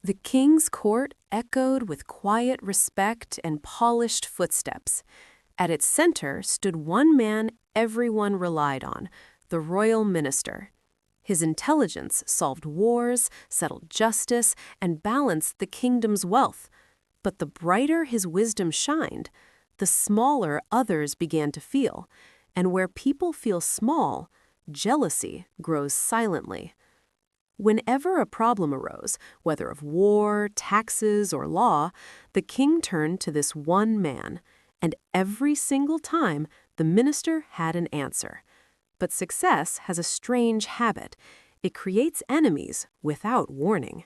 The king's court echoed with quiet respect and polished footsteps. At its center stood one man everyone relied on, the royal minister. His intelligence solved wars, settled justice, and balanced the kingdom's wealth. But the brighter his wisdom shined, the smaller others began to feel. And where people feel small, jealousy grows silently. Whenever a problem arose, whether of war, taxes, or law, the king turned to this one man, and every single time the minister had an answer. But success has a strange habit. It creates enemies without warning.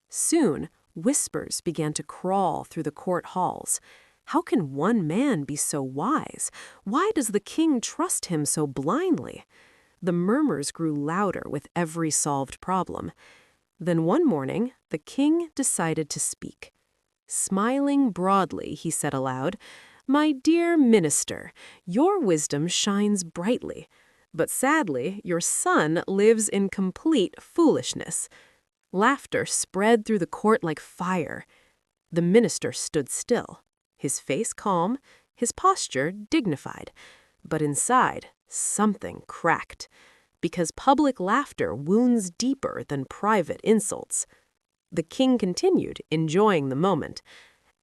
Soon, whispers began to crawl through the court halls. How can one man be so wise? Why does the king trust him so blindly? The murmurs grew louder with every solved problem. Then one morning, the king decided to speak. Smiling broadly, he said aloud, "My dear minister, your wisdom shines brightly. But sadly, your son lives in complete foolishness." Laughter spread through the court like fire. The minister stood still, his face calm, his posture dignified. But inside, something cracked, because public laughter wounds deeper than private insults. The king continued, enjoying the moment.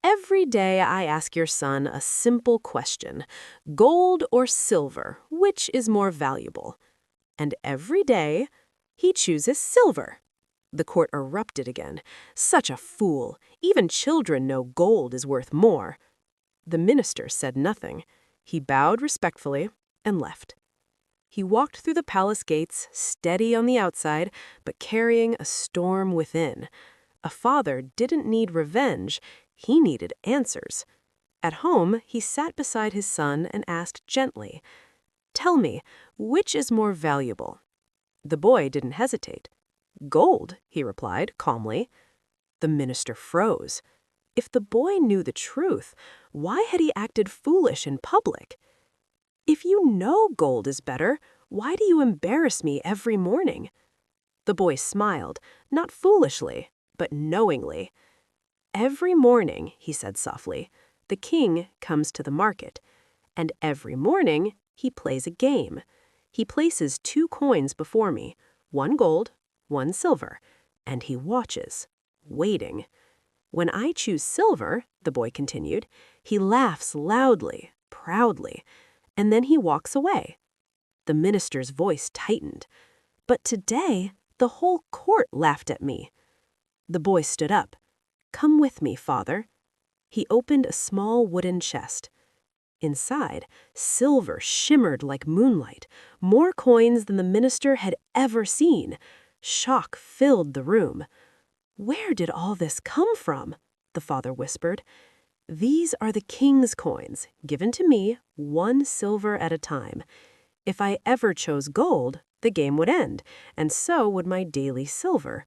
"Every day I ask your son a simple question. Gold or silver, which is more valuable? And every day he chooses silver." The court erupted again. "Such a fool! Even children know gold is worth more." The minister said nothing. He bowed respectfully and left. He walked through the palace gates, steady on the outside, but carrying a storm within. A father didn't need revenge, he needed answers. At home, he sat beside his son and asked gently, "Tell me, which is more valuable?" The boy didn't hesitate. "Gold," he replied calmly. The minister froze. If the boy knew the truth, why had he acted foolish in public? "If you know gold is better, why do you embarrass me every morning?" The boy smiled, not foolishly, but knowingly. "Every morning," he said softly, "the king comes to the market. And every morning, he plays a game. He places 2 coins before me, 1 gold, 1 silver, and he watches, waiting. When I choose silver," the boy continued, "he laughs loudly, proudly, and then he walks away." The minister's voice tightened. "But today, the whole court laughed at me." The boy stood up. "Come with me, father." He opened a small wooden chest. Inside, silver shimmered like moonlight, more coins than the minister had ever seen. Shock filled the room. "Where did all this come from?" the father whispered. "These are the king's coins, given to me 1 silver at a time. If I ever chose gold, the game would end, and so would my daily silver.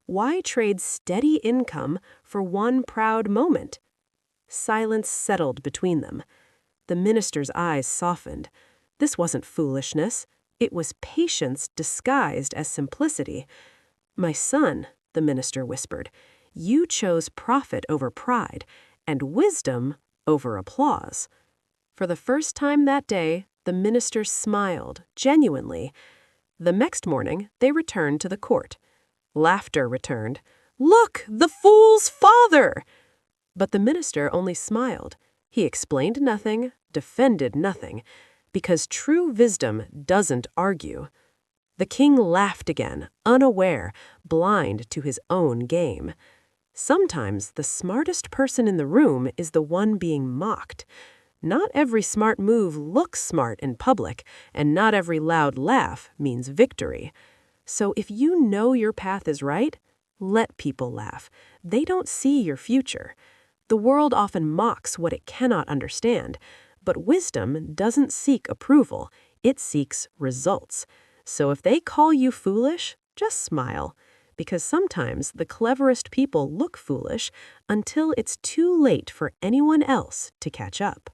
Why trade steady income for one proud moment?" Silence settled between them. The minister's eyes softened. This wasn't foolishness. It was patience disguised as simplicity. "My son," the minister whispered, "you chose profit over pride, and wisdom over applause." For the first time that day, the minister smiled, genuinely. The next morning, they returned to the court. Laughter returned. "Look, the fool's father!" But the minister only smiled. He explained nothing, defended nothing, because true wisdom doesn't argue. The king laughed again, unaware, blind to his own game. Sometimes the smartest person in the room is the one being mocked. Not every smart move looks smart in public, and not every loud laugh means victory. So if you know your path is right, let people laugh. They don't see your future. The world often mocks what it cannot understand, but wisdom doesn't seek approval, it seeks results. So if they call you foolish, just smile, because sometimes the cleverest people look foolish until it's too late for anyone else to catch up.